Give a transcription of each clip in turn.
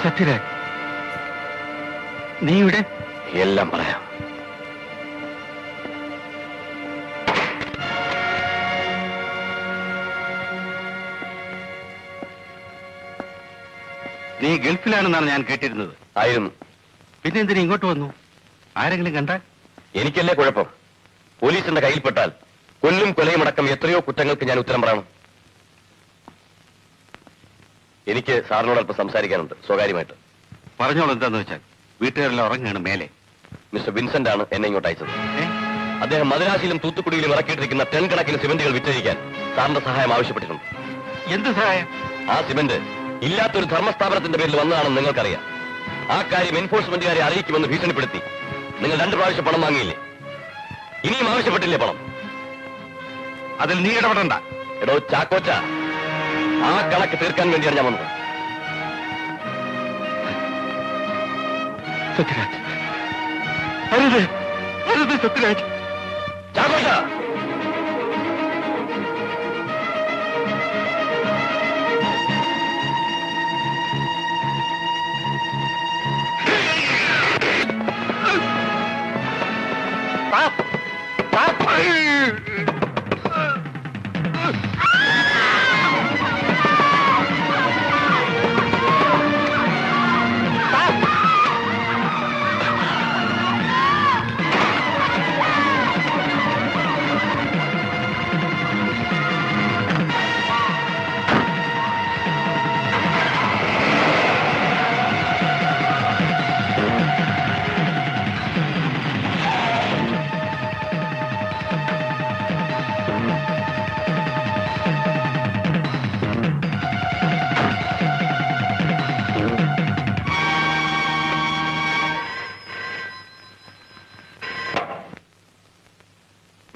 സത്യരാജ്, നീ ഇവിടെ? എല്ലാം പറയാം. നീ ഗൾഫിലാണെന്നാണ് ഞാൻ കേട്ടിരുന്നത്. ആയിരുന്നു. പിന്നെ എന്തിനാ ഇങ്ങോട്ട് വന്നു? ആരെങ്കിലും കണ്ടാൽ? എനിക്കല്ലേ കുഴപ്പം? പോലീസിന്റെ കയ്യിൽപ്പെട്ടാൽ കൊല്ലും കൊലയും അടക്കം എത്രയോ കുറ്റങ്ങൾക്ക് ഞാൻ ഉത്തരം പറയണം. എനിക്ക് സാറിനോട് അല്പം സംസാരിക്കാനുണ്ട്, സ്വകാര്യമായിട്ട്. പറഞ്ഞോളൂ, എന്താന്ന് വെച്ചാൽ. വീട്ടുകാരെല്ലാം ഉറങ്ങുകയാണ് മേലെ. മിസ്റ്റർ വിൻസെന്റ് ആണ് എന്നെ ഇങ്ങോട്ട് അയച്ചത്. അദ്ദേഹം മദ്രാസിലും തൂത്തുക്കുടിയിലും ഇറക്കിയിട്ടിരിക്കുന്ന ടൺ കണക്കിന് സിമന്റുകൾ വിറ്റഴിക്കാൻ സാറിന്റെ സഹായം ആവശ്യപ്പെട്ടിട്ടുണ്ട്. എന്ത് സഹായം? ആ സിമന്റ് ഇല്ലാത്തൊരു ധർമ്മസ്ഥാപനത്തിന്റെ പേരിൽ വന്നതാണെന്ന് നിങ്ങൾക്കറിയാം. ആ കാര്യം എൻഫോഴ്സ്മെന്റുകാരെ അറിയിക്കുമെന്ന് ഭീഷണിപ്പെടുത്തി നിങ്ങൾ 2 പ്രാവശ്യം പണം വാങ്ങിയില്ലേ? ഇനിയും ആവശ്യപ്പെട്ടില്ലേ പണം? അതിൽ നീ ഇടപെടണ്ട. എടോ ചാക്കോച്ച, ആ കണക്ക് തീർക്കാൻ വേണ്ടിയാണ് ഞാൻ വന്നത്. സത്യരാജ്, അരുത്, അരുത് സത്യരാജ്. ചാക്കോച്ച,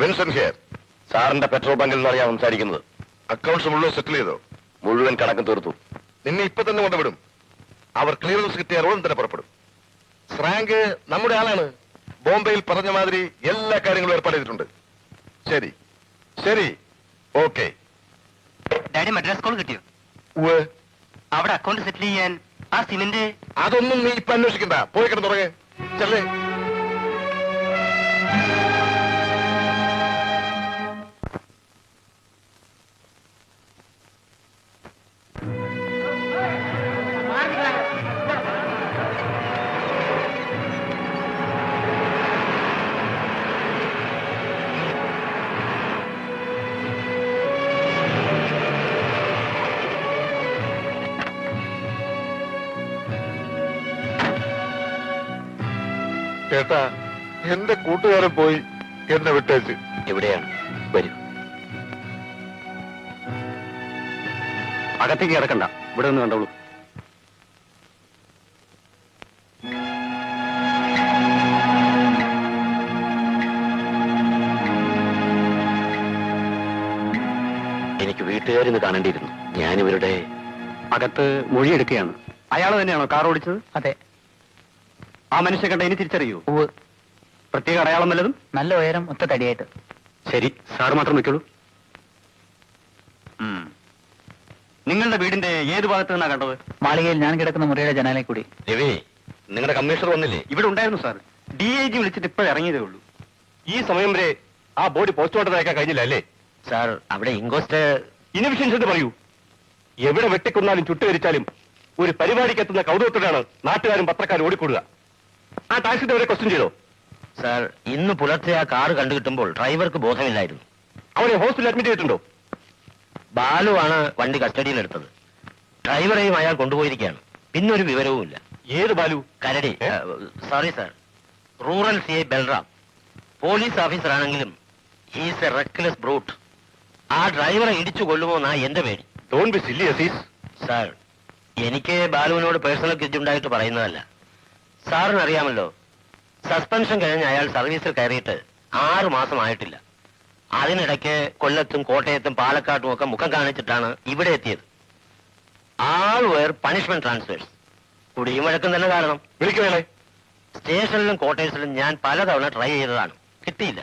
വിൻസെന്റ് ഹിയർ. സാറിന്റെ പെട്രോൾ ബങ്കിൽ നിന്നാണ് ഞാൻ സംസാരിക്കുന്നത്. അക്കൗണ്ട്സ് മുഴുവൻ സെറ്റിൽ ചെയ്തോ? മുഴുവൻ കണക്കും തീർത്തു. നിന്നെ ഇപ്പൊ തന്നെ കൊണ്ടുവിടും. അവർ ക്ലിയറൻസ് കിട്ടിയാൽ ഉടൻ തന്നെ പുറപ്പെടും. സ്രാങ്ക് നമ്മുടെ ആളാണ്. ബോംബെയിൽ പറഞ്ഞ മാതിരി എല്ലാ കാര്യങ്ങളും ഏർപ്പാട് ചെയ്തിട്ടുണ്ട്. ശരി ശരി, ഓക്കെ. ഡാഡി മദ്രാസ് കോൾ കിട്ടിയോ? അവിടെ അക്കൗണ്ട് സെറ്റിൽ ചെയ്യാൻ ആ സിമന്റ്. അതൊന്നും നീ ഇപ്പൊ അന്വേഷിക്കണ്ട. പോയി കിടന്നു തുടങ്ങ്. ചെല്ലേ. ചേട്ടാ, എന്റെ കൂട്ടുകാരൻ പോയി എന്നെ വിട്ടേച്ച്. എവിടെയാണ്? വരൂ. അകത്തേക്ക് കിടക്കണ്ട, ഇവിടെ ഒന്ന് കണ്ടോളൂ. എനിക്ക് വീട്ടുകാരിന്ന് കാണേണ്ടിയിരുന്നു. ഞാനിവരുടെ അകത്ത് മൊഴിയെടുക്കുകയാണ്. അയാൾ തന്നെയാണോ കാർ ഓടിച്ചത്? അതെ. ആ മനുഷ്യ കണ്ട ഇനി തിരിച്ചറിയൂ? പ്രത്യേക അടയാളം വല്ലതും? നല്ല ഉയരം, ഒത്ത തടിയായിട്ട്. ശരി, സാറ് മാത്രം വെക്കുള്ളൂ. നിങ്ങളുടെ വീടിന്റെ ഏത് ഭാഗത്ത് നിന്നാ കണ്ടത്? മാളികയിൽ ഞാൻ കിടക്കുന്ന മുറിയുടെ ജനാലയിൽ കൂടി. രവി, നിങ്ങളുടെ കമ്മീഷണർ വന്നില്ലേ? ഇവിടെ ഉണ്ടായിരുന്നു സാർ. DIG വിളിച്ചിട്ട് ഇപ്പോൾ ഇറങ്ങിയതേ ഉള്ളൂ. ഈ സമയം വരെ ആ ബോഡി പോസ്റ്റ്മോർട്ടം അയക്കാൻ കഴിഞ്ഞില്ല അല്ലേ? സാർ, അവിടെ ഇൻക്വസ്റ്റ് ഇൻഎഫിഷ്യൻസ് എന്ന് പറയൂ. എവിടെ വെട്ടിക്കൊന്നാലും ചുട്ടുകരിച്ചാലും ഒരു പരിപാടിക്ക് എത്തുന്ന കൗതുകത്തിലാണ് നാട്ടുകാരും പത്രക്കാരും ഓടിക്കൂടുക. ആ ടാക്സി ഡ്രൈവറെ ക്വസ്റ്റ്യൻ ചെയ്തോ? സാർ, ഇന്ന് പുലർച്ചെ ആ കാറ് കണ്ടു കിട്ടുമ്പോൾ ഡ്രൈവർക്ക് ബോധമില്ലായിരുന്നു. അവനെ ഹോസ്പിറ്റലിൽ അഡ്മിറ്റ് ചെയ്തിട്ടുണ്ടോ? ബാലു ആണ് വണ്ടി കസ്റ്റഡിയിലെടുത്തത്. ഡ്രൈവറെയും അയാൾ കൊണ്ടുപോയിരിക്കുകയാണ്. പിന്നൊരു വിവരവുമില്ല. ഏത് ബാലു? കരടി. Sorry sir, rural CI Balram. Police officer ആണെങ്കിലും ഹീസ് എ റെക്ലെസ് ബ്രൂട്ട്. ആ ഡ്രൈവറെ ഇടിച്ചു കൊല്ലുമോ എന്നാ എന്റെ പേടി. Don't be silly Aziz. Sir, എനിക്ക് ബാലുവിനോട് പേഴ്സണൽ ഗ്രിഡ്ജ് ഉണ്ടായിട്ട് പറയുന്നതല്ല. സാറിന് അറിയാമല്ലോ, സസ്പെൻഷൻ കഴിഞ്ഞ് അയാൾ സർവീസിൽ കയറിയിട്ട് 6 മാസമായിട്ടില്ല. അതിനിടയ്ക്ക് കൊല്ലത്തും കോട്ടയത്തും പാലക്കാട്ടും ഒക്കെ മുഖം കാണിച്ചിട്ടാണ് ഇവിടെ എത്തിയത്. ആൾ വേർ പണിഷ്മെന്റ് ട്രാൻസ്ഫേഴ്സ്. കുടിയും വഴക്കം തന്നെ കാരണം. വിളിക്കുവേളെ. സ്റ്റേഷനിലും ക്വാർട്ടേഴ്സിലും ഞാൻ പലതവണ ട്രൈ ചെയ്തതാണ്, കിട്ടിയില്ല.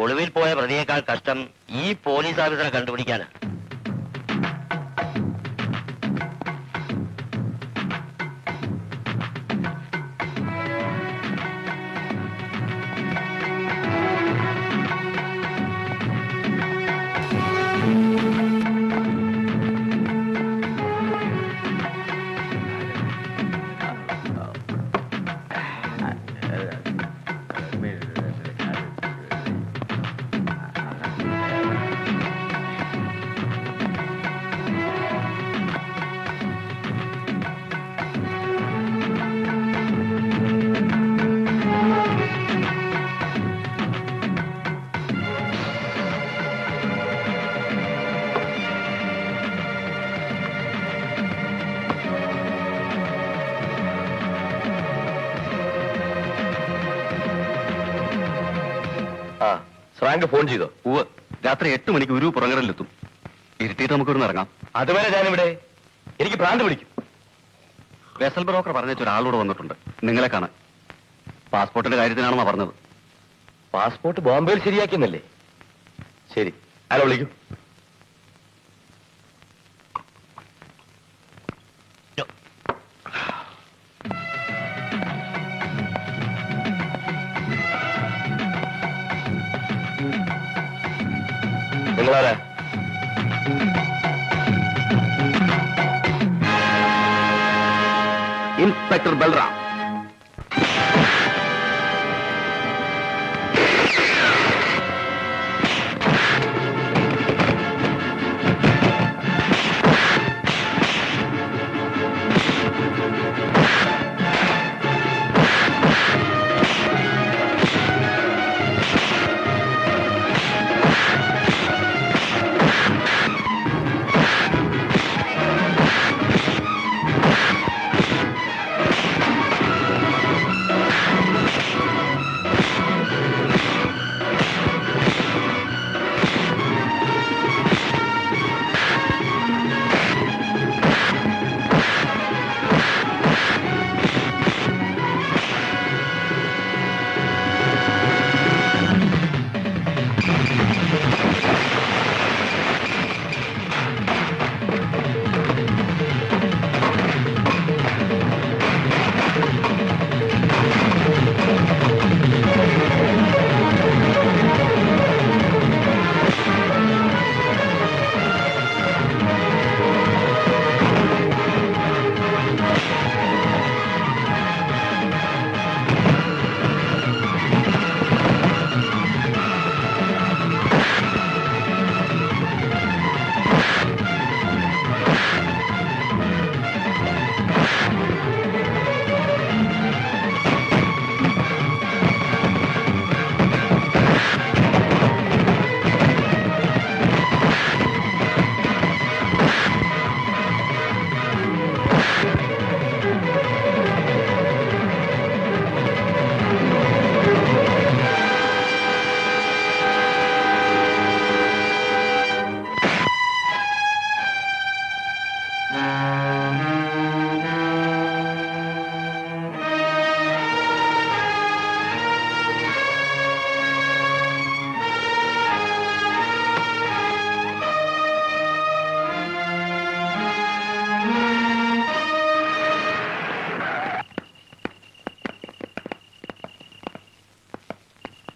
ഒളിവിൽ പോയ പ്രതിയേക്കാൾ കഷ്ടം ഈ പോലീസ് ഓഫീസറെ കണ്ടുപിടിക്കാനാണ്. ശ്രാങ്ക് ഫോൺ ചെയ്തോ? ഉവ്വ്, രാത്രി 8 മണിക്ക് ഒരു പുറങ്ങരലെത്തും. ഇരുട്ടിയിട്ട് നമുക്ക് ഇവിടുന്ന് ഇറങ്ങാം. അതുവരെ ഞാനിവിടെ. എനിക്ക് ഭ്രാന്ത് പിടിക്കും. വെസൽ ബ്രോക്കർ പറഞ്ഞ ഒരാളൂടെ വന്നിട്ടുണ്ട് നിങ്ങളെ കാണാൻ. പാസ്പോർട്ടിന്റെ കാര്യത്തിനാണെന്നാ പറഞ്ഞത്. പാസ്പോർട്ട് ബോംബെയിൽ ശരിയാക്കിയെന്നല്ലേ? ശരി, ആരോ വിളിക്കും. നിങ്ങളാരാ? ഇൻസ്പെക്ടർ ബൽറാം.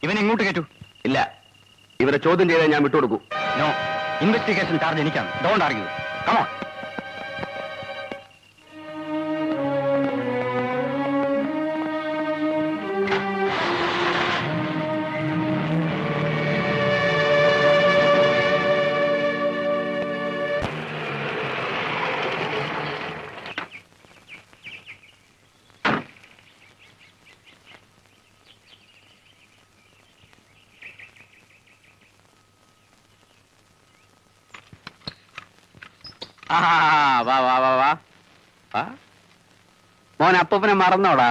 ഇവൻ ഇങ്ങോട്ട് കയറ്റു. ഇല്ല, ഇവരെ ചോദ്യം ചെയ്താൽ ഞാൻ വിട്ടുകൊടുക്കൂ. നോ, ഇൻവെസ്റ്റിഗേഷൻ ചാർജ് എനിക്കാണ്. Don't argue. Come on. വാ വാ വാ വാ. മോൻ അപ്പൂപ്പനെ മറന്നോടാ?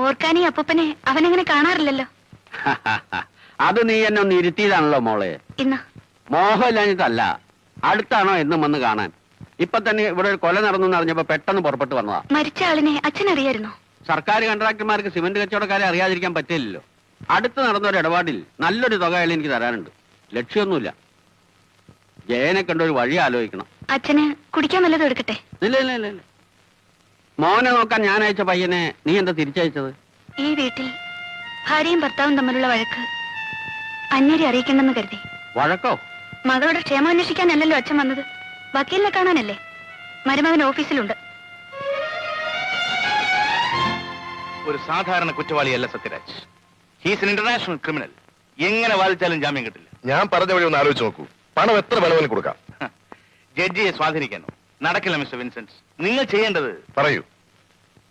ഓർക്കാനീ അപ്പൂപ്പനെ അവനെങ്ങനെ കാണാറില്ലല്ലോ. അത് നീ എന്നെ ഒന്ന് ഇരുത്തിയതാണല്ലോ മോളെ. ഇന്ന് മോഹമില്ലാഞ്ഞിട്ടല്ല, അടുത്താണോ എന്നും വന്ന് കാണാൻ. ഇപ്പൊ തന്നെ ഇവിടെ ഒരു കൊല നടന്നു അറിഞ്ഞപ്പോ പെട്ടെന്ന് പുറപ്പെട്ടു വന്നതാ. മരിച്ച ആളിനെ അച്ഛനറിയായിരുന്നോ? സർക്കാർ കോൺട്രാക്ടർമാർക്ക് സിമന്റ് കച്ചവടക്കാരെ അറിയാതിരിക്കാൻ പറ്റില്ലല്ലോ. അടുത്ത് നടന്ന ഒരു ഇടപാടിൽ നല്ലൊരു തുക അയാൾ എനിക്ക് തരാനുണ്ട്. ലക്ഷ്യമൊന്നുമില്ല. ജയനെ കണ്ട ഒരു വഴി ആലോചിക്കണം. അച്ഛന് കുടിക്കാൻ വല്ലതും എടുക്കട്ടെ? ഇല്ല ഇല്ല ഇല്ല ഇല്ല. മോനെ നോക്കാൻ ഞാൻ അയച്ച പയ്യനെ നീ എന്താ തിരിച്ചയച്ചത്? ഈ വീട്ടിൽ ഭാര്യയും ഭർത്താവും തമ്മിലുള്ള വഴക്ക് അന്യരെ അറിയിക്കണമെന്ന് കരുതി. വഴക്കോ? മകളുടെ ക്ഷേമം അന്വേഷിക്കാനല്ലല്ലോ അച്ഛൻ വന്നത്, വക്കീലിനെ കാണാനല്ലേ. മരുമകൻ ഓഫീസിലുണ്ട്. ഒരു സാധാരണ കുറ്റവാളിയല്ല Sathyaraj. He's an international criminal. എങ്ങനെ വാദിച്ചാലും ജാമ്യം കിട്ടില്ല. ഞാൻ പറഞ്ഞ വഴി ഒന്ന് ആലോചിച്ച് നോക്കൂ. പണം എത്ര വേണമെങ്കിലും കൊടുക്കാം. ജഡ്ജിയെ സ്വാധീനിക്കാനോ? നടക്കില്ല മിസ്റ്റർ വിൻസെന്റ്. നിങ്ങൾ ചെയ്യേണ്ടത്, പറയൂ.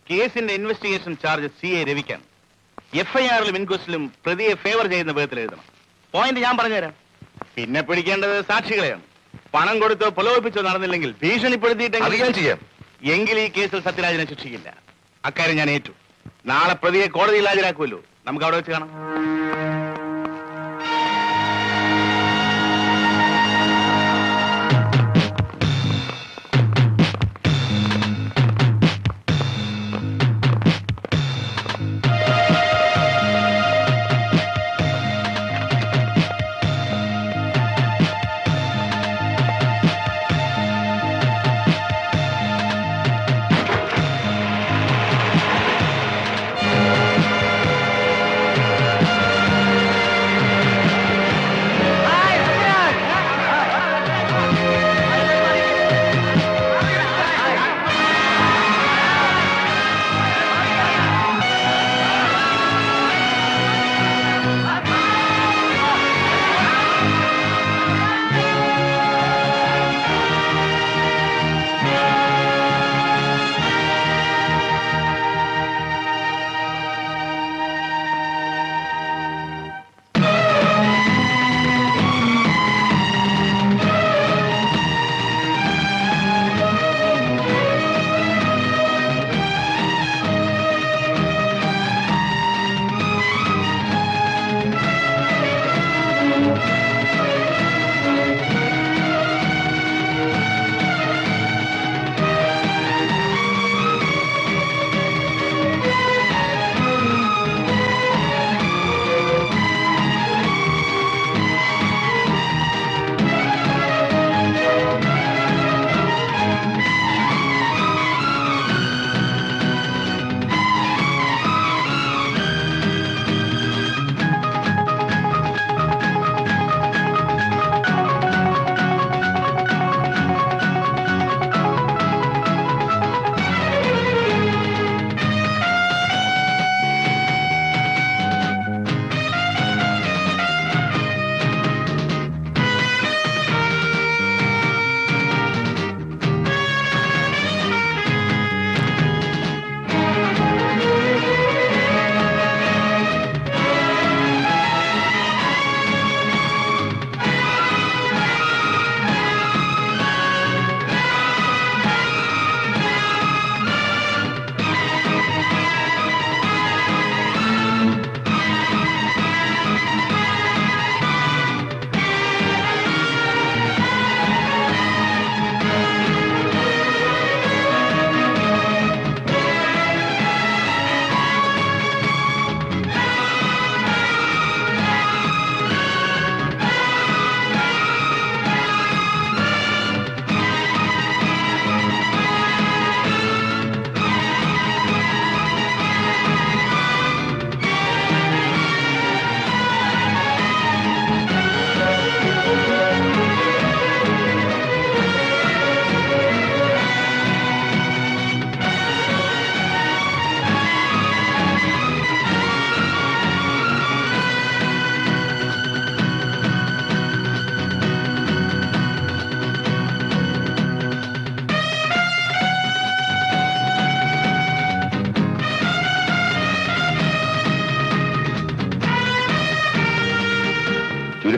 കേസിന്റെ ഇൻവെസ്റ്റിഗേഷൻ ചാർജ് CA രവിക്കാണ്. FIR-ലും ഇൻക്വസ്റ്റിലും പ്രതിയെ ഫേവർ ചെയ്യുന്ന വിധത്തിൽ എഴുതണം. പോയിന്റ് ഞാൻ പറഞ്ഞുതരാം. പിന്നെ പിടിക്കേണ്ടത് സാക്ഷികളെയാണ്. പണം കൊടുത്തോ പ്രലോഭിപ്പിച്ചോ നടന്നില്ലെങ്കിൽ അത് ഭീഷണിപ്പെടുത്തിയിട്ടെങ്കിൽ ഞാൻ ചെയ്യാം. എങ്കിൽ ഈ കേസിൽ സത്യരാജിനെ ശിക്ഷിക്കില്ല. അക്കാര്യം ഞാൻ ഏറ്റു. നാളെ പ്രതിയെ കോടതിയിൽ ഹാജരാക്കുമല്ലോ. നമുക്ക് അവിടെ വെച്ച് കാണാം.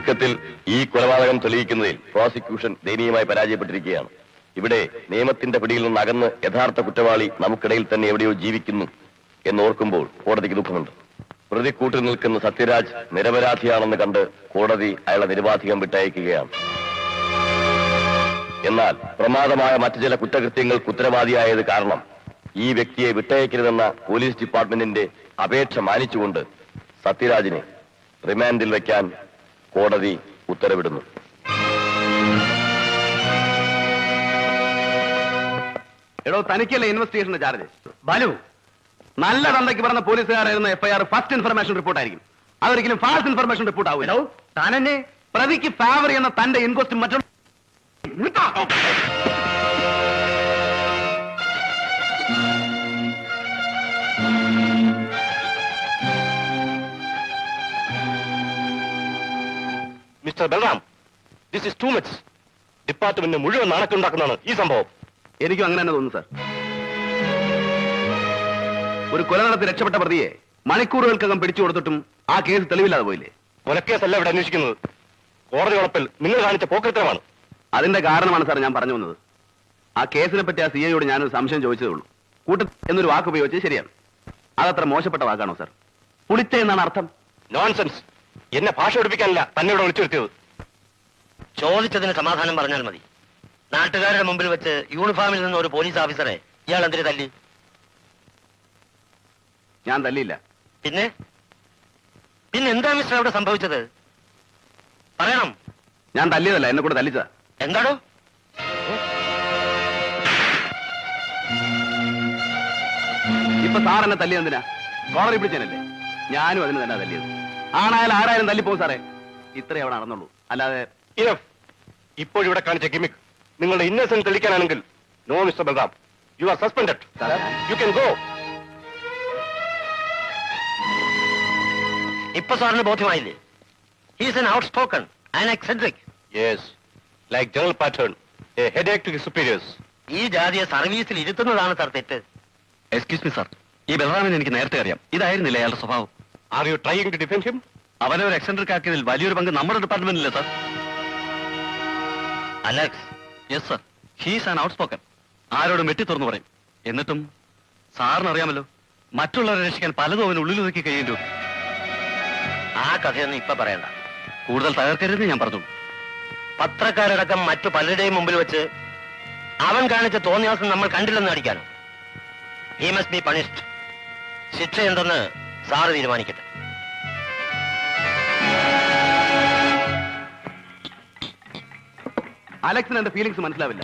ചുരുക്കത്തിൽ ഈ കൊലപാതകം തെളിയിക്കുന്നതിൽ പ്രോസിക്യൂഷൻ ദയനീയമായി പരാജയപ്പെട്ടിരിക്കുകയാണ്. ഇവിടെ നിയമത്തിന്റെ പിടിയിൽ നിന്ന് അകന്ന് യഥാർത്ഥ കുറ്റവാളി നമുക്കിടയിൽ തന്നെ എവിടെയോ ജീവിക്കുന്നു എന്നോർക്കുമ്പോൾ കോടതിക്ക് ദുഃഖമുണ്ട്. പ്രതിക്കൂട്ടിൽ നിൽക്കുന്ന സത്യരാജ് നിരപരാധിയാണെന്ന് കണ്ട് കോടതി അയാളെ നിരുപാധികം വിട്ടയക്കുകയാണ്. എന്നാൽ പ്രമാദമായ മറ്റു ചില കുറ്റകൃത്യങ്ങൾക്ക് ഉത്തരവാദിയായത് കാരണം ഈ വ്യക്തിയെ വിട്ടയക്കരുതെന്ന പോലീസ് ഡിപ്പാർട്ട്മെന്റിന്റെ അപേക്ഷ മാനിച്ചുകൊണ്ട് സത്യരാജിനെ റിമാൻഡിൽ വയ്ക്കാൻ കോടതി ഉത്തരവിടുന്നു. എടോ, തനിക്കല്ലേ ഇൻവെസ്റ്റിഗേഷന്റെ ചാർജ്? ബാലു, നല്ല തന്തയ്ക്ക് പറഞ്ഞ പോലീസുകാരായിരുന്ന FIR ഫസ്റ്റ് ഇൻഫർമേഷൻ റിപ്പോർട്ട് ആയിരിക്കും. അതൊരിക്കലും ഫാൾസ് ഇൻഫർമേഷൻ റിപ്പോർട്ട് ആവില്ല. താൻ എന്നെ പ്രതിക്ക് ഫേവർ ചെയ്യുന്ന തന്റെ ഇൻക്വസ്റ്റ് മറ്റുള്ള mister Balram, this is too much. ഡിപ്പാർട്ട്മെന്റിന് മുഴുവൻ നാണക്കുണ്ടാക്കുന്നതാണ് ഈ സംഭവം. എനിക്കും അങ്ങനെ തന്നെ തോന്നുന്നു സാർ. ഒരു കൊല നടത്തി രക്ഷപ്പെട്ട പ്രതിയെ മണിക്കൂറുകൾക്കകം പിടിച്ചു കൊടുത്തിട്ടും ആ കേസ് തെളിവില്ലാതെ പോയില്ലേ? കൊലക്കേസല്ല ഇവിടെ അന്വേഷിക്കുന്നത്. കോടതി വളപ്പിൽ നിങ്ങൾ കാണിച്ച പോക്കൃത്തരമാണ്. അതിന്റെ കാരണമാണ് സാർ ഞാൻ പറഞ്ഞു വന്നത്. ആ കേസിനെ പറ്റി ആ CIയോട് ഞാനൊരു സംശയം ചോദിച്ചതേ ഉള്ളൂ. എന്നൊരു വാക്ക് ഉപയോഗിച്ചത് ശരിയാണ്. അതത്ര മോശപ്പെട്ട വാക്കാണോ സാർ? പുളിച്ച എന്നാണ് അർത്ഥം. നോൺസെൻസ്. എന്നെ ഭാഷ പഠിപ്പിക്കാനല്ല തന്നെ ഇവിടെ വിളിച്ചു വരുത്തിയത്. ചോദിച്ചതിന് സമാധാനം പറഞ്ഞാൽ മതി. നാട്ടുകാരുടെ മുമ്പിൽ വെച്ച് യൂണിഫോമിൽ നിന്ന് ഒരു പോലീസ് ഓഫീസറെ ഇയാൾ എന്തിനു തല്ലി? ഞാൻ തല്ലിയില്ല. പിന്നെ എന്താ മിസ്റ്റർ അവിടെ സംഭവിച്ചത്? പറയണം. ഞാൻ തല്ലിയതല്ല, എന്നെ കൂടെ തല്ലിച്ചതാ. എന്താണോ? ഇപ്പൊ സാർ എന്നെ തല്ലിയെന്തിനാ? കോളറി പിടിച്ചേനല്ലേ? ഞാനും അതിന് തന്നെ തല്ലിയത്. ആണായാലും ആരായാലും തല്ലിപ്പോകും സാറേ. ഇത്രേ അവിടെ നടന്നുള്ളൂ. അല്ലാതെ ഇപ്പോഴിവിടെ കാണിച്ച ഗിമിക് നിങ്ങളുടെ ഇന്നസെന്റ് തെളിയിക്കാനാണെങ്കിൽ no mister Balram, you are suspended. You can go. ഇപ്പൊ സാറിന് ബോധ്യമായില്ലേ? He's an outspoken and eccentric. Yes, like general pattern, a headache to his superiors. ഈ ജാതിയെ സർവീസിൽ ഇരുത്തുന്നതാണ് സാർ തെറ്റ്. എക്സ്ക്യൂസ് മീ സാർ, ഈ ബലറാമിനെ എനിക്ക് നേരത്തെ അറിയാം. ഇതായിരുന്നില്ല അയാളുടെ സ്വഭാവം. Are you trying to defend him? അവനെ ഒരു എക്സെൻട്രിക് ആക്കിയതിൽ വലിയൊരു പങ്ക് നമ്മുടെ ഡിപ്പാർട്ട്മെന്റിലെ sir. Alex. Yes sir, he's an out spoken. ആരോടും വെട്ടി തുറന്നു പറയും. എന്നിട്ടും സാറിന് അറിയാമല്ലോ, മറ്റുള്ളവരെ രക്ഷിക്കാൻ പലതും അവന് ഉള്ളിൽ ഒതുക്കി കഴിയേണ്ടി വരും. ആ കഥയൊന്നും ഇപ്പൊ പറയണ്ട. കൂടുതൽ തകർക്കരുത് ഞാൻ പറഞ്ഞു. പത്രക്കാരടക്കം മറ്റു പലരുടെയും മുമ്പിൽ വെച്ച് അവൻ കാണിച്ച തോന്നിയാസം നമ്മൾ കണ്ടില്ലെന്ന് അടിക്കാനോ? He must be punished. ശിക്ഷ എന്തെന്ന് സാറ് തീരുമാനിക്കട്ടെ. അലക്സിന് എന്റെ ഫീലിംഗ്സ് മനസ്സിലാവില്ല.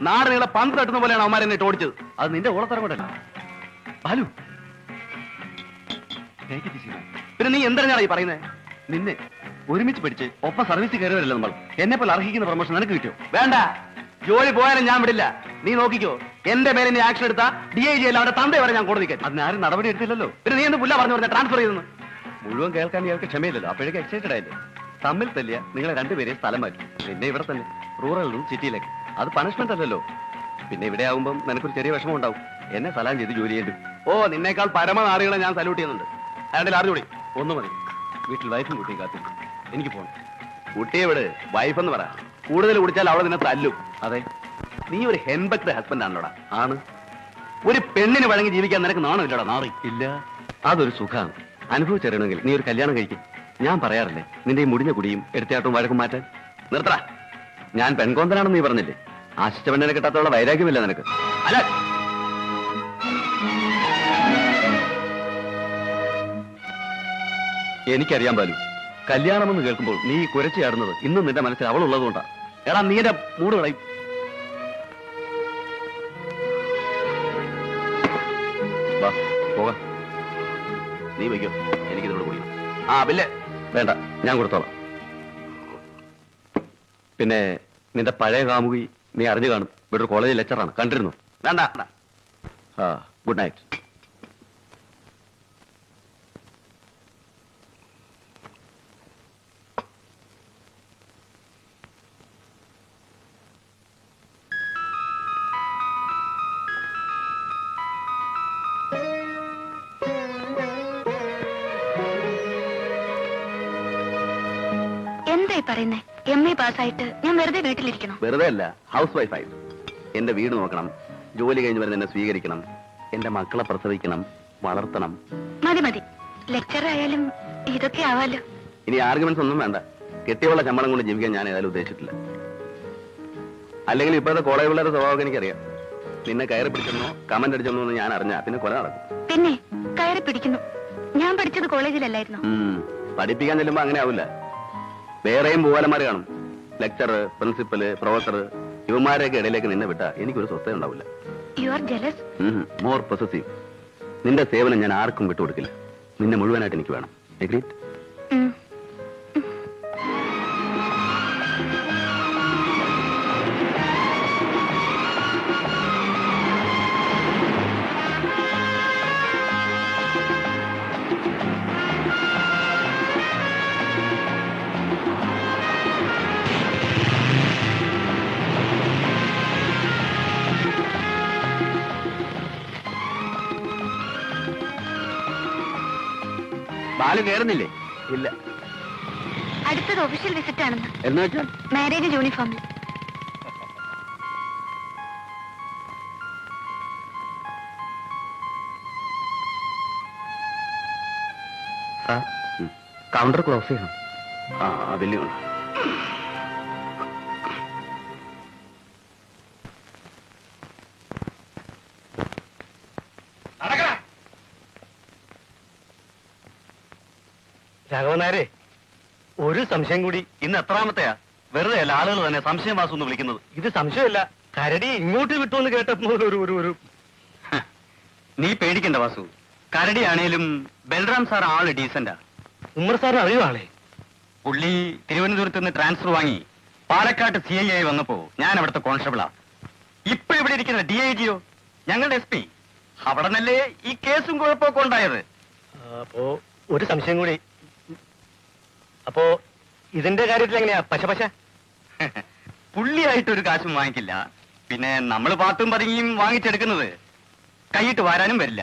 നാട് നിങ്ങളെ പന്ത് തട്ടുന്ന പോലെയാണ് അവന്മാർ എന്നെ ഓടിച്ചത്. അത് നിന്റെ ഓളത്തരം കൊണ്ടല്ല ബാലു. പിന്നെ നീ എന്താണ് ഈ പറയുന്നത്? നിന്നെ ഒരുമിച്ച് പഠിച്ച് ഒപ്പം സർവീസ് കയറിയവരല്ല നമ്മൾ. എന്നെ പോലെ അർഹിക്കുന്ന പ്രൊമോഷൻ നിനക്ക് കിട്ടിയോ? വേണ്ട, ജോലി പോയാലും ഞാൻ വിടില്ല. നീ നോക്കിക്കോ, എന്റെ പേര് നീ ആക്ഷൻ എടുത്താ DIG അല്ല അവരുടെ തന്ത വരെ ഞാൻ കോടതിക്കാൻ. അതിനാരും നടപടി എടുത്തില്ലല്ലോ. പിന്നെ നീ എന്ത് പുല്ല പറഞ്ഞു പറഞ്ഞ ട്രാൻസ്ഫർ ചെയ്തെന്ന്? മുഴുവൻ കേൾക്കാൻ ഇയാൾക്ക് ക്ഷമയില്ലല്ലോ. അപ്പോഴേക്ക് എക്സൈറ്റഡ് ആയില്ലേ? തമ്മിൽ തല്ലിയ നിങ്ങളെ രണ്ടുപേരെയും സ്ഥലം മാറ്റും. പിന്നെ ഇവിടെ തന്നെ റൂറലിലും സിറ്റിയിലേക്ക്. അത് പണിഷ്മെന്റ് അല്ലല്ലോ. പിന്നെ ഇവിടെ ആവുമ്പം നിനക്കൊരു ചെറിയ വിഷമം ഉണ്ടാവും. എന്നെ സലാം ചെയ്ത് ജോലി ചെയ്യേണ്ടു. ഓ, നിന്നേക്കാൾ പരമനാറികളെ ഞാൻ സല്യൂട്ട് ചെയ്യുന്നുണ്ട്. അയാളുടെ അറിഞ്ഞൂടി ഒന്ന് മതി. വീട്ടിൽ വൈഫും കുട്ടിയും കാത്തിരിക്കും. എനിക്ക് പോകണം. കുട്ടിയെ വിട്, വൈഫെന്ന് പറ. കൂടുതൽ കുടിച്ചാൽ അവളെ നിന്നെ തല്ലും. അതെ, നീ ഒരു ഹെൻബക്ട് ഹസ്ബൻഡ് ആണല്ലോടാ. ആണ്. ഒരു പെണ്ണിന് വഴങ്ങി ജീവിക്കാൻ നിനക്ക് നാണമില്ലടാ? നാറി ഇല്ല. അതൊരു സുഖമാണ്. അനുഭവിച്ചറിയണമെങ്കിൽ നീ ഒരു കല്യാണം കഴിക്കും. ഞാൻ പറയാറില്ലേ, നിന്റെ ഈ മുടിഞ്ഞ കുടിയും എടുത്തയാട്ടവും വഴക്കും മാറ്റാൻ. നിർത്തടാ. ഞാൻ പെൺകോന്തനാണെന്ന് നീ പറഞ്ഞില്ലേ? ആശിച്ച പെണ്ണിനെ കിട്ടാത്തുള്ള വൈരാഗ്യമില്ല നിനക്ക്. അല്ല, എനിക്കറിയാൻ പാലു, കല്യാണമെന്ന് കേൾക്കുമ്പോൾ നീ കുരച്ചു ചാടുന്നത് ഇന്നും നിന്റെ മനസ്സിൽ അവളുള്ളതുകൊണ്ടാ. എടാ, നീ എന്റെ മൂട് കളയും. വാ പോകാം. നീ വയ്ക്കോ, എനിക്കിതോട് കൂടി. ആ ബില്ല് വേണ്ട, ഞാൻ കൊടുത്തോളാം. പിന്നെ നിന്റെ പഴയ കാമുകി നീ അറിഞ്ഞു കാണും. ഇവിടെ ഒരു കോളേജിൽ ലെക്ചറാണ്, കണ്ടിരുന്നു? വേണ്ട. ആ, ഗുഡ് നൈറ്റ്. പറയുന്നേ? MA പാസ്സായിട്ട് ഞാൻ വെറുതെ വീട്ടിലിരിക്കണോ? വെറുതെ അല്ല, ഹൗസ് വൈഫായിട്ട്. എന്റെ വീട് നോക്കണം, ജോലി കഴിഞ്ഞ് വരുന്ന എന്നെ സ്വീകരിക്കണം, എന്റെ മക്കളെ പ്രസവിക്കണം, വളർത്തണം. മതി മതി, ലെക്ചർ ആയാലും ഇതൊക്കെ ആവാലോ. ഇനി ആർഗ്യുമെന്റ്സ് ഒന്നും വേണ്ട. കെട്ടിയുള്ള ശമ്പളം കൊണ്ട് ജീവിക്കാൻ ഞാൻ ഏതായാലും ഉദ്ദേശിച്ചിട്ടില്ല. അല്ലെങ്കിൽ ഇപ്പോഴത്തെ കോളേജ് പിള്ളേരുടെ സ്വഭാവം എനിക്കറിയാം. നിന്നെ കയറി പിടിച്ചെന്നോ കമന്റ് അടിച്ചെന്നോ എന്ന് ഞാൻ അറിഞ്ഞാ പിന്നെ കൊല നടക്കും. പിന്നെ കയറി പിടിക്കുന്നു. ഞാൻ പഠിച്ചത് കോളേജിലല്ലായിരുന്നു. പഠിപ്പിക്കാൻ ചെല്ലുമ്പോ അങ്ങനെ ആവില്ല. വേറെയും പൂവാലന്മാർ കാണും. ലെക്ചർ, പ്രിൻസിപ്പല്, പ്രൊഫസർ, ഇവന്മാരെയൊക്കെ ഇടയിലേക്ക് നിന്നെ വിട്ടാ എനിക്കൊരു സ്വസ്ഥ ഉണ്ടാവില്ല. You are jealous. More possessive. നിന്റെ സേവനം ഞാൻ ആർക്കും വിട്ടുകൊടുക്കില്ല. നിന്നെ മുഴുവനായിട്ട് എനിക്ക് വേണം. എഗ്രീഡ്? ബാലു കയറുന്നില്ലേ? ഇല്ല. അടുത്തത് ഒഫീഷ്യൽ വിസിറ്റ് ആണെന്ന്. എന്ന് വെച്ചാൽ മാരേജ് യൂണിഫോമിൽ. കൗണ്ടർ ക്ലോസ് ചെയ്യണം. വലിയ രാഘവനാരെ, ഒരു സംശയം കൂടി. ഇന്ന് എത്രാമത്തെയാ? വെറുതെ അല്ല ആളുകൾ തന്നെ സംശയം വാസു എന്ന് വിളിക്കുന്നത്. ഇത് സംശയമല്ല, കരടി ഇങ്ങോട്ട് വിട്ടുവെന്ന് കേട്ടപ്പോൾ ഒരു നീ പേടിക്കണ്ട വാസു. കരടിയാണേലും ബൽറാം സാർ ആള് ഡീസന്റാ. ഉമ്മർ സാറിന് അറിയോ ആളെ? പുള്ളി തിരുവനന്തപുരത്ത് നിന്ന് ട്രാൻസ്ഫർ വാങ്ങി പാലക്കാട്ട് CI ആയി വന്നപ്പോ ഞാൻ അവിടുത്തെ കോൺസ്റ്റബിളാ. ഇപ്പൊ ഇവിടെ ഇരിക്കുന്ന DIGയോ ഞങ്ങളുടെ SP. അവിടെ നല്ലേ ഈ കേസും കുഴപ്പമൊക്കെ ഉണ്ടായത്. അപ്പോ ഒരു സംശയം കൂടി. അപ്പോ ഇതിന്റെ കാര്യത്തിൽ എങ്ങനെയാ പശ? പുള്ളിയായിട്ടൊരു കാശും വാങ്ങിക്കില്ല. പിന്നെ നമ്മൾ പാത്തും പതുങ്ങിയും വാങ്ങിച്ചെടുക്കുന്നത് കൈയിട്ട് വാരാനും വരില്ല.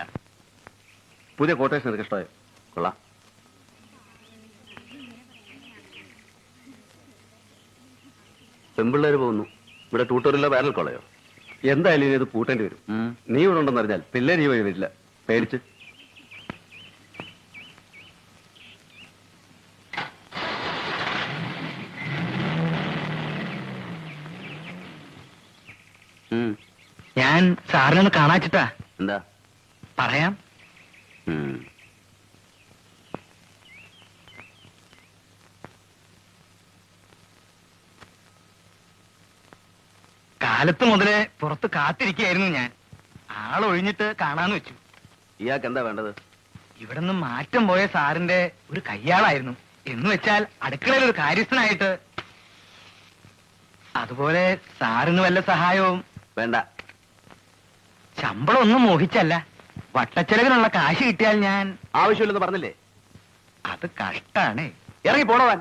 പുതിയ കോട്ടേഷൻ നിനക്ക് ഇഷ്ടമായോ? കൊള്ളാം. പെമ്പിള്ളേര് പോകുന്നു. ഇവിടെ ട്യൂട്ടോറിയലോ വേനൽ കൊള്ളയോ? എന്തായാലും ഇനി ഇത് പൂട്ടേണ്ടി വരും. നീ ഇവിടെ ഉണ്ടെന്ന് അറിഞ്ഞാൽ പിള്ളേർ ഈ വഴി വരില്ല. പേടിച്ച് ഞാൻ സാറിനൊന്ന് കാണാച്ചിട്ടാ. എന്താ പറയാം. കാലത്ത് മുതലേ പുറത്ത് കാത്തിരിക്കുകയായിരുന്നു ഞാൻ. ആളൊഴിഞ്ഞിട്ട് കാണാന്ന് വെച്ചു. ഇയാൾക്ക് എന്താ വേണ്ടത്? ഇവിടെ നിന്ന് മാറ്റം പോയ സാറിന്റെ ഒരു കയ്യാളായിരുന്നു. എന്ന് വെച്ചാൽ അടുക്കളയിൽ ഒരു കാര്യസ്ഥനായിട്ട്. അതുപോലെ സാറിന് വല്ല സഹായവും വേണ്ട. ശമ്പളം ഒന്നും മോഹിച്ചല്ല, വട്ടച്ചെലവിനുള്ള കാശ് കിട്ടിയാൽ ഞാൻ. ആവശ്യമില്ലെന്ന് പറഞ്ഞില്ലേ? അത് കഷ്ടാണ്. ഇറങ്ങി പോണവാൻ.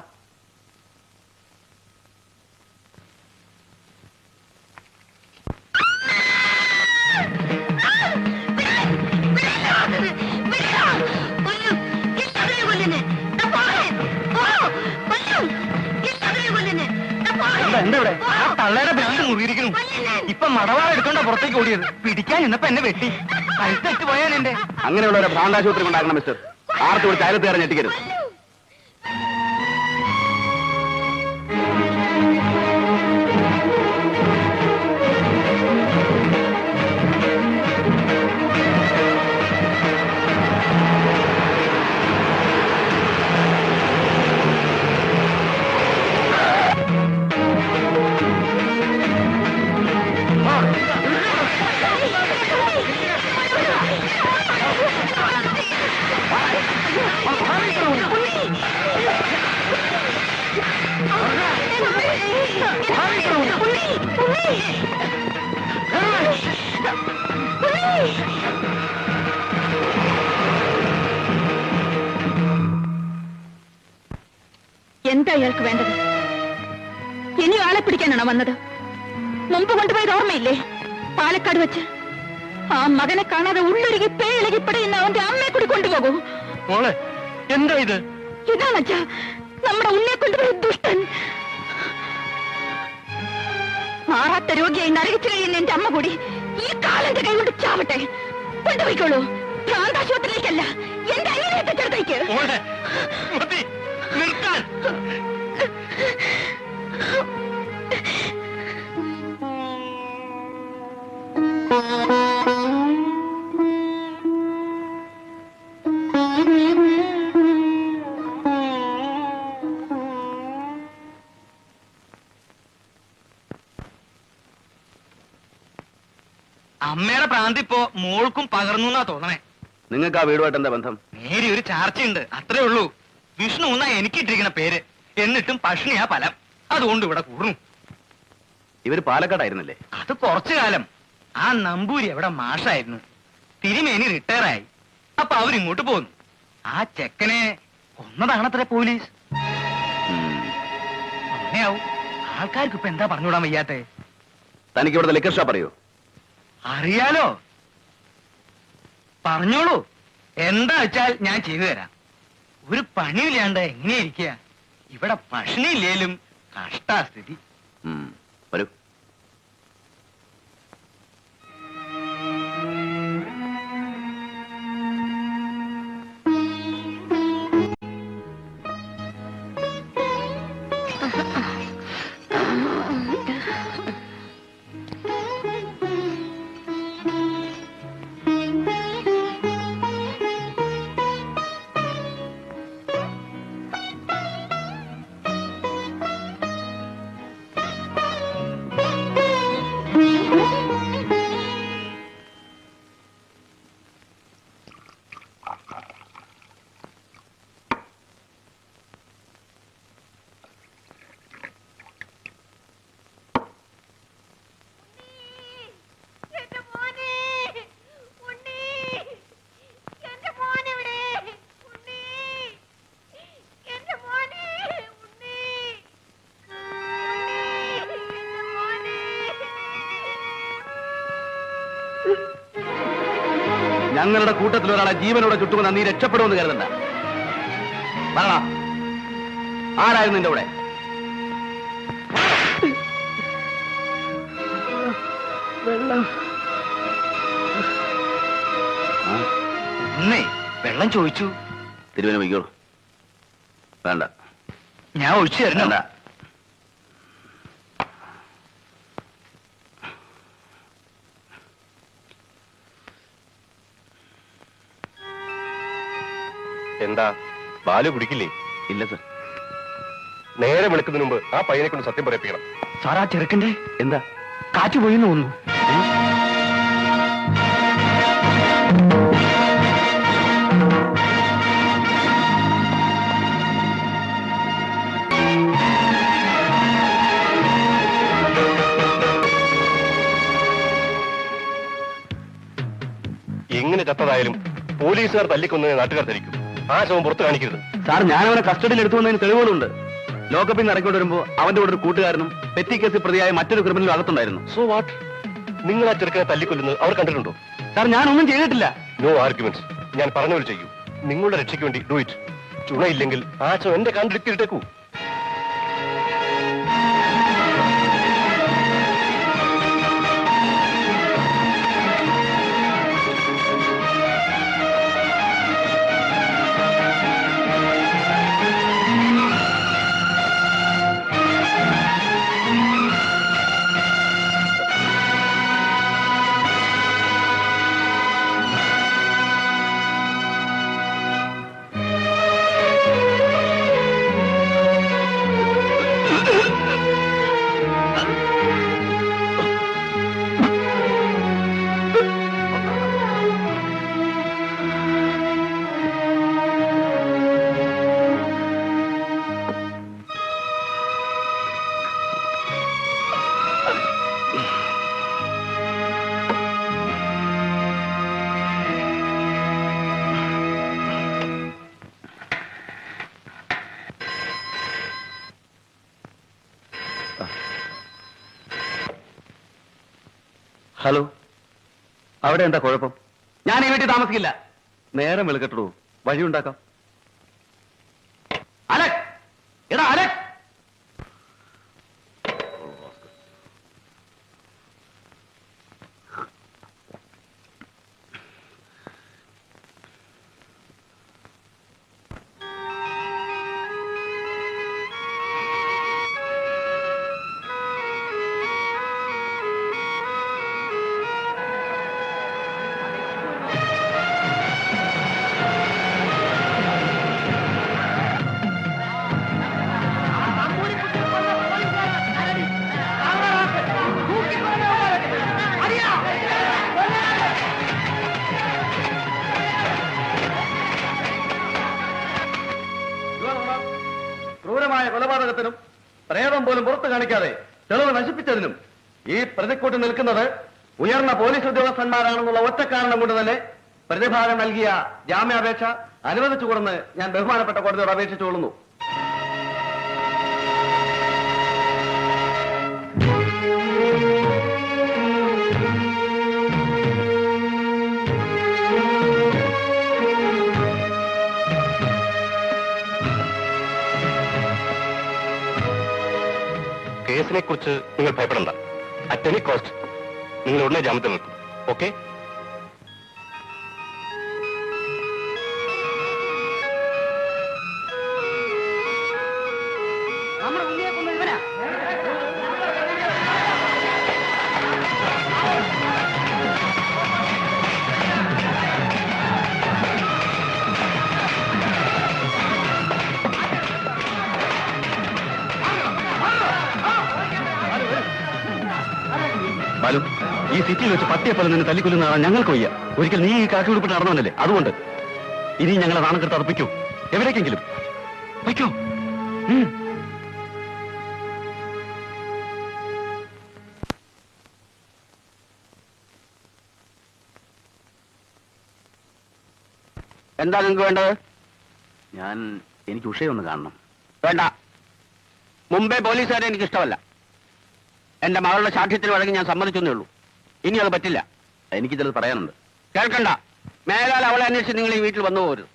എന്താ ഇവിടെ? ആ തള്ളയുടെ ഭ്രാന്ത് മുറിയിരിക്കുന്നു. ഇപ്പൊ മടവാള എടുക്കണ്ട പുറത്തേക്ക് ഓടിയത്. പിടിക്കാൻ ഇന്നപ്പോ എന്നെ വെട്ടി കഴുത്തെറ്റ് പോയാൽ എന്റെ. അങ്ങനെയുള്ള ഒരു ഭ്രാന്താശുപത്രി ഉണ്ടാക്കണം മിസ്റ്റർ. ആർത്ത് വിളിച്ച് അയലത്തേറെ ഞെട്ടിക്കരുത്. എന്താ ഇയാൾക്ക് വേണ്ടത്? ഇനി ആളെ പിടിക്കാനാണോ വന്നത്? മുമ്പ് കൊണ്ടുപോയത് ഓർമ്മയില്ലേ? പാലക്കാട് വെച്ച് ആ മകനെ കാണാതെ ഉള്ളൊരുകി പേയിളകി പിടയുന്ന അവന്റെ അമ്മയെ കൂടി കൊണ്ടുപോകൂ. മോളെ എന്താ ഇത്? ഇതാണച്ചാ നമ്മുടെ ഉണ്ണിയെ കൊണ്ടുപോയ ദുഷ്ടൻ. മാറാത്ത രോഗിയായി നരകിച്ചു കഴിയുന്ന എന്റെ അമ്മ കൂടി ഈ കാലന്റെ കൈ കൊണ്ട് ചാവട്ടെ. കൊണ്ടുപോയിക്കോളൂ. ഭ്രാന്താശുപത്രിയിലേക്കല്ല, എന്റെ അയ്യനെ തെറ്റെടുത്തേക്ക്. നിർത്താൻ. അമ്മയുടെ പ്രാന്തി ഇപ്പോ മോൾക്കും പകർന്നു എന്നാ തോന്നണേ. നിങ്ങൾക്ക് ആ വീടുമായിട്ട് എന്താ ബന്ധം? നേരി ഒരു ചാർച്ചയുണ്ട്, അത്രേ ഉള്ളൂ. വിഷ്ണു എന്നാ എനിക്ക് ഇട്ടിരിക്കണ പേര്. എന്നിട്ടും പഷ്ണിയാ ഫലം. അതുകൊണ്ട് ഇവിടെ കൂടുന്നു. ഇവര് പാലക്കാടായിരുന്നല്ലേ? അത് കുറച്ചു കാലം. ആ നമ്പൂരി എവിടെ മാഷായിരുന്നു. തിരുമേനി റിട്ടയറായി. അപ്പൊ അവരിങ്ങോട്ട് പോന്നു. ആ ചെക്കനെ കൊന്നതാണത്രേ പോലീസ്. അങ്ങനെയാവും. ആൾക്കാർക്ക് ഇപ്പൊ എന്താ പറഞ്ഞുവിടാൻ വയ്യാത്തെ? തനിക്ക് ഇവിടുത്തെ ലിക്കർ ഷോപ്പ് അറിയോ? അറിയാലോ. പറഞ്ഞോളൂ. എന്താ വെച്ചാൽ ഞാൻ ചെയ്തു തരാം. ഒരു പണിയില്ലാണ്ട് എങ്ങനെ ഇരിക്കുക? ഇവിടെ ഭക്ഷണിയില്ലേലും കഷ്ടാസ്ഥിതി. വരൂ. ഞങ്ങളുടെ കൂട്ടത്തിൽ ഒരാളെ ജീവനോടെ ചുട്ടുമെന്ന് നീ രക്ഷപ്പെടുമെന്ന് കരുതണ്ട. പറയണ, ആരായിരുന്നു നിന്റെ കൂടെ? വെള്ളം ചോദിച്ചു. തിരുവന വയ്ക്കോളൂ. വേണ്ട, ഞാൻ ഒഴിച്ചു തരണ. എന്താ ബാലു കുടിക്കില്ലേ? ഇല്ല സർ. നേരെ വിളിക്കുന്നതിന് മുമ്പ് ആ പയ്യനെ കൊണ്ട് സത്യം പറയിപ്പിക്കണം. സാർ, ആ ചെറുക്കന്റെ എന്താ കാറ്റ് പോയിന്ന് തോന്നുന്നു. എങ്ങനെ ചത്തതായാലും പോലീസുകാർ തല്ലിക്കൊന്നതിന് നാട്ടുകാർ ധരിക്കും. ആ ശവം പുറത്ത് കാണിക്കരുത്. സാർ, ഞാൻ അവനെ കസ്റ്റഡിയിൽ എടുത്തു വന്നതിന് തെളിവുകളുണ്ട്. ലോക്കപ്പിൽ നിന്ന് ഇറക്കിക്കൊണ്ട് വരുമ്പോ അവന്റെ കൂടെ ഒരു കൂട്ടുകാരനും പെറ്റി കേസിൽ പ്രതിയായ മറ്റൊരു ക്രിമിനലും അകത്തുണ്ടായിരുന്നു. So what? നിങ്ങൾ ആ ചെറുക്കനെ തല്ലിക്കൊല്ലുന്നത് അവർ കണ്ടിട്ടുണ്ടോ? സാർ, ഞാനൊന്നും ചെയ്തിട്ടില്ല. No arguments. ഞാൻ പറഞ്ഞ പോലെ ചെയ്യൂ. നിങ്ങളുടെ രക്ഷയ്ക്ക് വേണ്ടി ഡു ഇറ്റ്. ചുണയില്ലെങ്കിൽ ആ ശവം എന്റെ കണ്ടിട്ടിട്ടേക്കൂ. ഹലോ, അവിടെ എന്താ കുഴപ്പം? ഞാൻ ഈ വീട്ടിൽ താമസിക്കില്ല. നേരം വെളുക്കട്ടോ, വഴി ഉണ്ടാക്കാം. അലക്, എടാ അലക്സ്, ക്രൂരമായ കൊലപാതകത്തിനും പ്രേതം പോലും പുറത്തു കാണിക്കാതെ തെളിവ് നശിപ്പിച്ചതിനും ഈ പ്രതിക്കൂട്ടി നിൽക്കുന്നത് ഉയർന്ന പോലീസ് ഉദ്യോഗസ്ഥന്മാരാണെന്നുള്ള ഒറ്റ കാരണം കൊണ്ട് തന്നെ പ്രതിഭാഗം നൽകിയ ജാമ്യാപേക്ഷ അനുവദിച്ചുകൊണ്ടെന്ന് ഞാൻ ബഹുമാനപ്പെട്ട കോടതിയോട് അപേക്ഷിച്ചുകൊള്ളുന്നു. കേസിനെ കുറിച്ച് നിങ്ങൾ ഭയപ്പെടണ്ട. അറ്റ് എനി കോസ്റ്റ് നിങ്ങൾ ഉടനെ ജാമ്യത്തിൽ നിൽക്കും. ഓക്കെ? ബാലു, ഈ സിറ്റിയിൽ വെച്ച് പട്ടിയെ പോലെ നിന്ന് തല്ലിക്കൊല്ലുന്നതാണ് ഞങ്ങൾക്ക് വയ്യ. ഒരിക്കൽ നീ ഈ കാക്കി ഉടുപ്പിട്ട് നടന്നവനല്ലേ, അതുകൊണ്ട് ഇനി ഞങ്ങളെ നാണം കെടുത്ത് അർപ്പിക്കൂ. എവിടേക്കെങ്കിലും വയ്ക്കോ. എന്താ നിങ്ങൾക്ക് വേണ്ടത്? എനിക്ക് ഉഷയൊന്ന് കാണണം. വേണ്ട. മുംബൈ പോലീസുകാരെ എനിക്ക് ഇഷ്ടമല്ല. എന്റെ മകളുടെ സാക്ഷ്യത്തിന് വഴങ്ങി ഞാൻ സമ്മതിച്ചേ ഉള്ളൂ. ഇനി അത് പറ്റില്ല. എനിക്ക് ചിലത് പറയാനുണ്ട്. കേൾക്കണ്ട. മേലാൽ അവളെ അന്വേഷിച്ച് നിങ്ങൾ ഈ വീട്ടിൽ വന്നു പോകരുത്.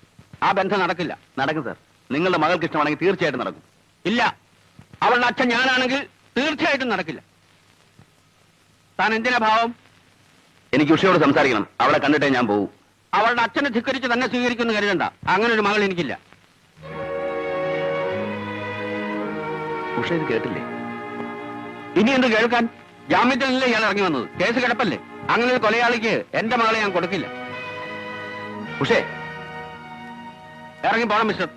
ആ ബന്ധം നടക്കില്ല. നടക്കും സാർ. നിങ്ങളുടെ മകൾക്ക് ഇഷ്ടമാണെങ്കിൽ തീർച്ചയായിട്ടും നടക്കും. ഇല്ല. അവളുടെ അച്ഛൻ ഞാനാണെങ്കിൽ തീർച്ചയായിട്ടും നടക്കില്ല. താൻ എന്തിനാ ഭാവം? എനിക്ക് ഉഷയോട് സംസാരിക്കണം. അവളെ കണ്ടിട്ടേ ഞാൻ പോകൂ. അവളുടെ അച്ഛനെ ധിക്കരിച്ച് തന്നെ സ്വീകരിക്കുമെന്ന് കരുതണ്ട. അങ്ങനെ ഒരു മകൾ എനിക്കില്ല. ഉഷ ഇത് കേട്ടില്ലേ? ഇനി എന്ത് കേൾക്കാൻ? ജാമ്യത്തിലല്ലേ ഇയാൾ ഇറങ്ങി വന്നത്. കേസ് കിടപ്പല്ലേ. അങ്ങനെ ഒരു കൊലയാളിക്ക് എന്റെ മകളെ ഞാൻ കൊടുക്കില്ല. ഉഷേ, ഇറങ്ങി പോണം മിസ്റ്റർ.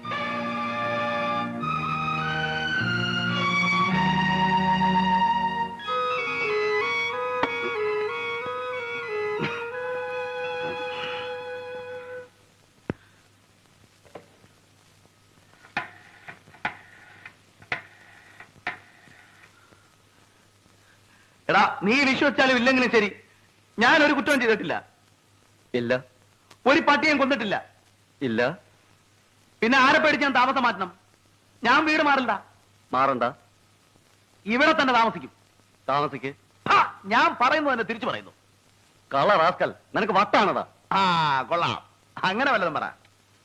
എടാ, നീ വിശ്വസിച്ചാലും ഇല്ലെങ്കിലും ശരി, ഞാൻ ഒരു കുറ്റവും ചെയ്തിട്ടില്ല. ഇല്ല. ഒരു പട്ടിയും കൊന്നിട്ടില്ല. ഇല്ല. പിന്നെ ആരെ പേടിച്ച് ഞാൻ താമസം മാറ്റണം? ഞാൻ വീട് മാറണ്ട. മാറണ്ട. ഇവിടെ തന്നെ താമസിക്കും. താമസിക്ക്. ഞാൻ പറയുന്നു തന്നെ തിരിച്ചു പറയുന്നു. കള റാസ്കൽ, നിനക്ക് വട്ടാണതാ. ആ കൊള്ളാം. അങ്ങനെ വല്ലതും പറ.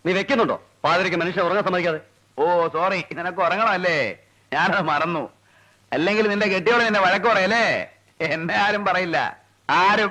നീ വെക്കുന്നുണ്ടോ പാതിരിക്ക് മനുഷ്യൻ ഉറങ്ങാൻ സമ്മതിക്കാതെ? ഓ സോറി, നിനക്ക് ഉറങ്ങണമല്ലേ? ഞാനത് മറന്നു. അല്ലെങ്കിൽ നിന്റെ കെട്ടിയോട് നിന്നെ വഴക്ക് പറയല്ലേ? എന്നെ ആരും പറയില്ല. ആരും.